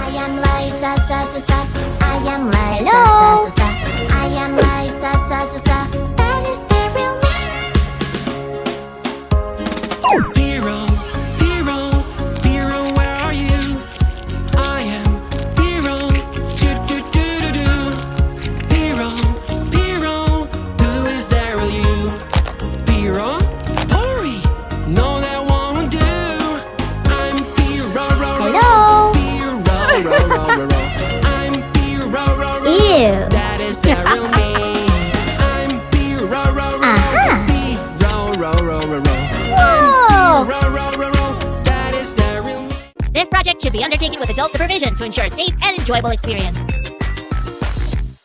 I am Liza, sa sa sa. I am Liza, Hello? sa sa sa. I am Liza, sa sa sa. That is the real me. Hero, hero, hero, where are you? I am hero, do do do do do. Hero, hero, who is there with you? Hero, hurry, no that won't do. I'm hero, Hello? hero, I'm hero, Ew. that is the real me. I'm hero, Aha. Whoa. that is the real me. This project should be undertaken with adult supervision to ensure a safe and enjoyable experience.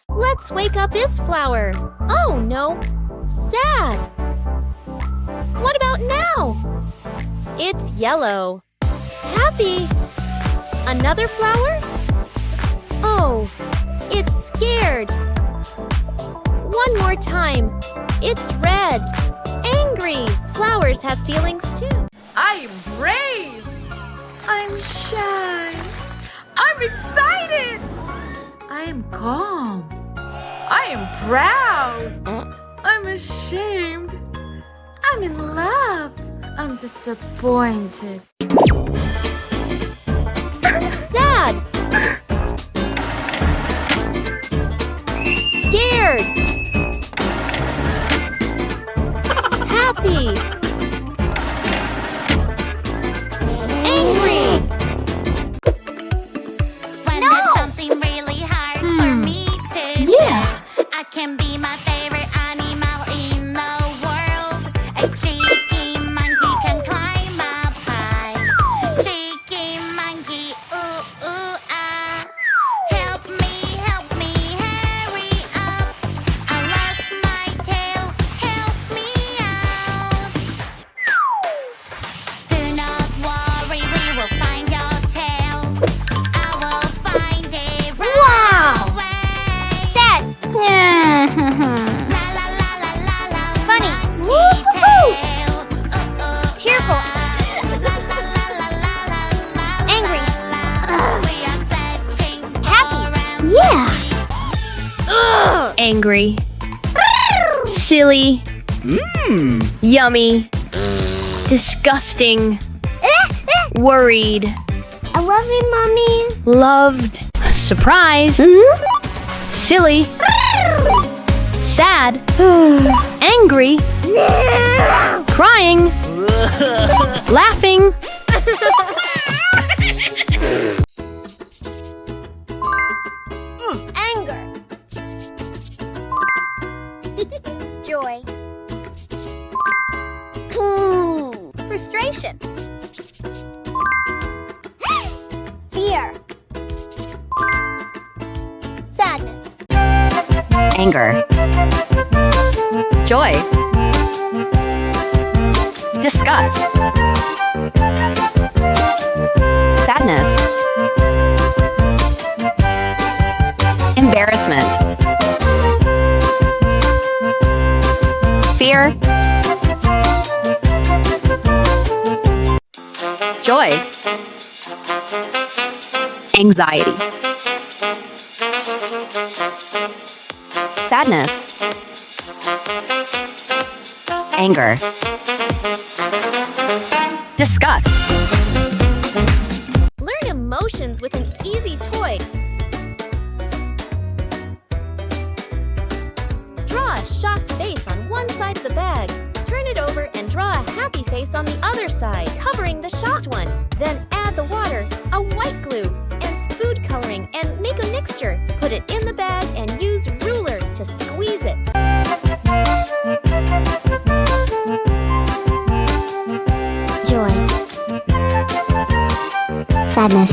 Let's wake up this flower. Oh no, sad. What about now? It's yellow. Happy. Another flower? Oh, it's scared. One more time. It's red. Angry. Flowers have feelings too. I'm brave. I'm shy. I'm excited. I am calm. I am proud. I'm ashamed. I'm in love. I'm disappointed. Sad. Scared. Happy. Angry. When there's something really hard for me to do, I can be my favorite animal in the world. A cheeky monkey can climb up high. Cheeky monkey, ooh, ooh, ah. Help me, hurry up. I lost my tail, help me out. Do not worry, we will find your tail. I will find it right Wow. away. Sad. La la la la la la. Funny. Monkey Woo-hoo-hoo. tail. Tearful. La la la la la la la. Angry. We are searching Happy. for an Yeah. Angry. Silly. Yummy. Disgusting. Worried. I love you, Mommy. Loved. Surprised. Silly. Sad. Angry. Crying. Laughing. Anger. Joy. Frustration. Fear. Sadness. Anger. Joy. Disgust. Sadness. Embarrassment. Fear. Joy. Anxiety. Sadness. Anger. Disgust. Learn emotions with an easy toy. Draw a shocked face on one side of the bag. Turn it over and draw a happy face on the other side, covering the shocked one. Then add the water, a white glue, and food coloring and make a mixture. Put it in the bag and use ruler to squeeze it. Joy. Sadness.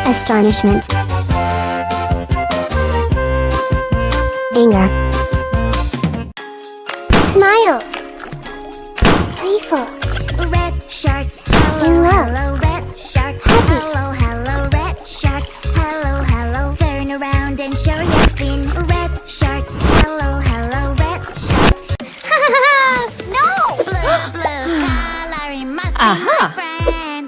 Astonishment. Anger. Smile. Playful. red shark. In Hello, love. hello, red shark. Happy. Hello, hello, red shark. Hello, hello. Turn around and show your fin. Red shark. Hello, hello, red shark. No! Blue, blue coloring must be my Aha. friend.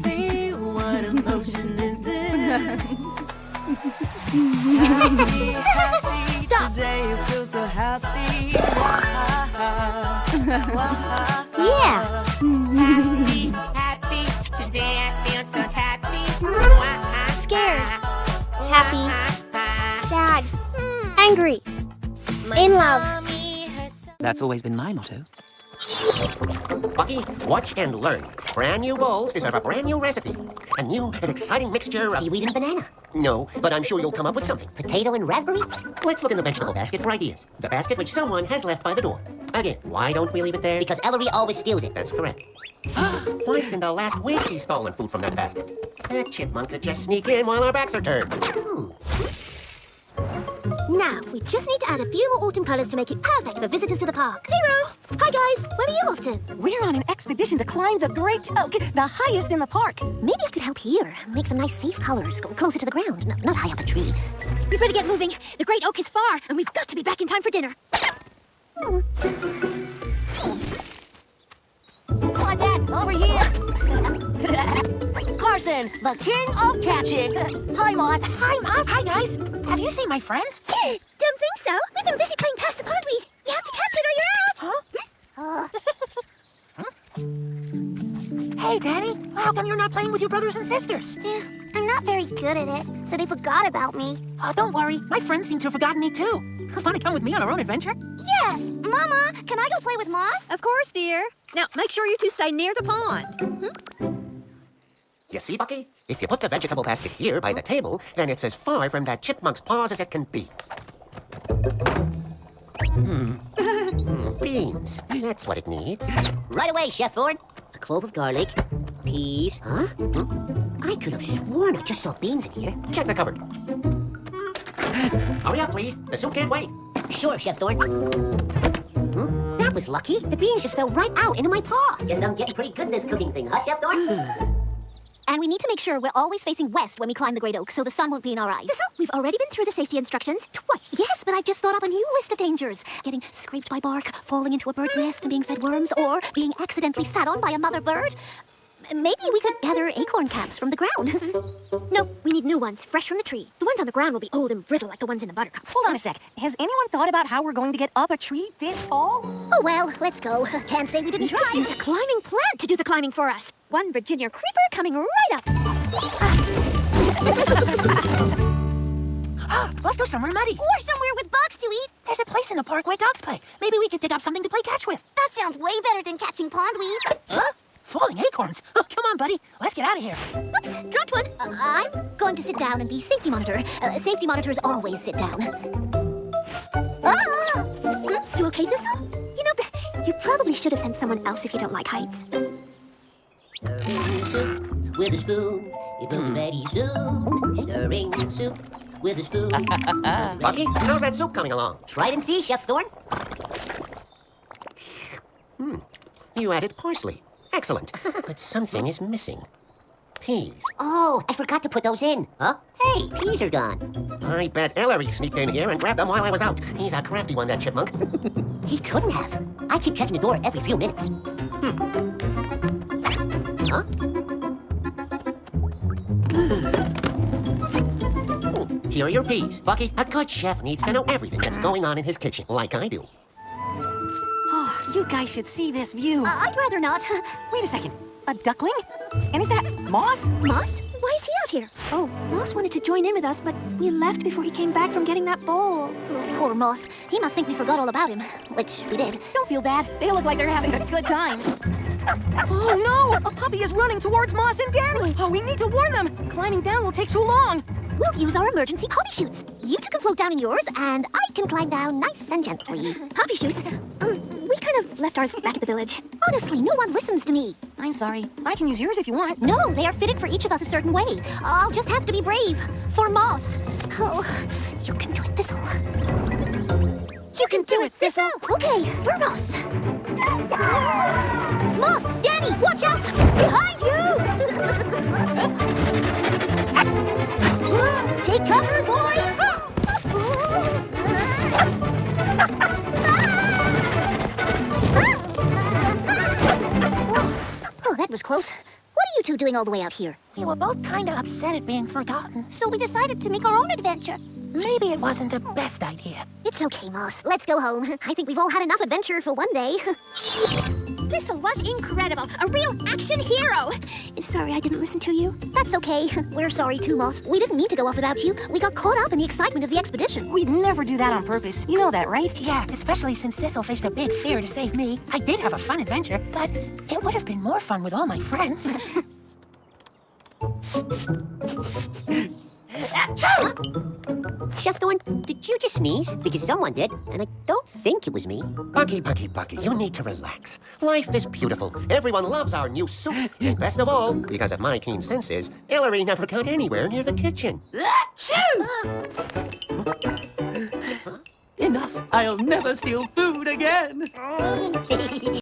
feel? What emotion is this? Happy, happy. Stop. Today you feel so happy. Yeah. Happy, happy. Today I feel so happy. Scared. Happy. Sad. Angry. In love. That's always been my motto. Bucky, watch and learn. Brand new bowls deserve a brand new recipe. A new and exciting mixture of... Seaweed and banana. No, but I'm sure you'll come up with something. Potato and raspberry. Let's look in the vegetable basket for ideas. The basket which someone has left by the door. Again, why don't we leave it there? Because Ellery always steals it. That's correct. Twice in the last week he's stolen food from that basket. That chipmunk could just sneak in while our backs are turned. Now, we just need to add a few more autumn colors to make it perfect for visitors to the park. Hey, Rose. Hi, guys. Where are you off to? We're on an expedition to climb the Great Oak, the highest in the park. Maybe I could help here. Make some nice, safe colors. Go closer to the ground, not high up a tree. We better get moving. The Great Oak is far, and we've got to be back in time for dinner. Come Dad, over here. Carson, the king of catching. Hi, Moss. Hi, Mom. Hi, guys. Have you seen my friends? Don't think so. We've been busy playing Pass the Pondweed. You have to catch it or you're out. Hey, Danny. How come you're not playing with your brothers and sisters? Yeah, I'm not very good at it, so they forgot about me. Oh, don't worry. My friends seem to have forgotten me, too. Want to come with me on our own adventure? Yes! Mama, can I go play with Moss? Of course, dear. Now, make sure you two stay near the pond. You see, Bucky? If you put the vegetable basket here by the table, then it's as far from that chipmunk's paws as it can be. Beans. That's what it needs. Right away, Chef Thorne. A clove of garlic, peas. Huh? I could have sworn I just saw beans in here. Check the cupboard. Hurry up, please. The soup can't wait. Sure, Chef Thorne. That was lucky. The beans just fell right out into my paw. Guess I'm getting pretty good at this cooking thing, huh, Chef Thorne? And we need to make sure we're always facing west when we climb the Great Oak, so the sun won't be in our eyes. We've already been through the safety instructions twice. Yes, but I've just thought up a new list of dangers. Getting scraped by bark, falling into a bird's nest and being fed worms, or being accidentally sat on by a mother bird. Maybe we could gather acorn caps from the ground. No, we need new ones, fresh from the tree. The ones on the ground will be old and brittle like the ones in the buttercup. Hold on a sec. Has anyone thought about how we're going to get up a tree this tall? Oh, well, let's go. Can't say we didn't try. Use a climbing plant to do the climbing for us. One Virginia creeper coming right up. Let's go somewhere muddy. Or somewhere with bugs to eat. There's a place in the park where dogs play. Maybe we could dig up something to play catch with. That sounds way better than catching pondweed. Huh? Falling acorns? Oh, come on, buddy. Let's get out of here. Oops, dropped one. I'm going to sit down and be safety monitor. Safety monitors always sit down. You okay, Thistle? You know, you probably should have sent someone else if you don't like heights. Stirring soup with a spoon. It will be ready soon. Stirring soup with a spoon. Bucky, how's that soup coming along? Try it and see, Chef Thorne. You added parsley. Excellent. But something is missing. Peas. Oh, I forgot to put those in. Huh? Hey, peas are gone. I bet Ellery sneaked in here and grabbed them while I was out. He's a crafty one, that chipmunk. He couldn't have. I keep checking the door every few minutes. Huh? Here are your peas. Bucky, a good chef needs to know everything that's going on in his kitchen, like I do. Oh, you guys should see this view. I'd rather not. Wait a second. A duckling? And is that Moss? Moss? Why is he out here? Oh, Moss wanted to join in with us, but we left before he came back from getting that bowl. Oh, poor Moss. He must think we forgot all about him, which we did. Don't feel bad. They look like they're having a good time. Oh, no! A puppy is running towards Moss and Danny. Oh, we need to warn them. Climbing down will take too long. We'll use our emergency poppy chutes. You two can float down in yours, and I can climb down nice and gently. Poppy chutes? We kind of left ours back at the village. Honestly, no one listens to me. I'm sorry. I can use yours if you want. No, they are fitted for each of us a certain way. I'll just have to be brave. For Moss. Oh, you can do it, Thistle. You can do it, Thistle. Okay, for Moss. Moss, Danny, watch out! Behind you! Take cover, boys! Oh, that was close. What are you two doing all the way out here? We were both kind of upset at being forgotten. So we decided to make our own adventure. Maybe it wasn't the best idea. It's okay, Moss. Let's go home. I think we've all had enough adventure for one day. Thistle was incredible. A real action hero. Sorry I didn't listen to you. That's okay. We're sorry too, Moss. We didn't mean to go off without you. We got caught up in the excitement of the expedition. We'd never do that on purpose. You know that, right? Yeah, especially since Thistle faced a big fear to save me. I did have a fun adventure, but it would have been more fun with all my friends. Chef Thorne, did you just sneeze? Because someone did, and I don't think it was me. Bucky, you need to relax. Life is beautiful. Everyone loves our new soup. And best of all, because of my keen senses, Hillary never got anywhere near the kitchen. Enough. I'll never steal food again.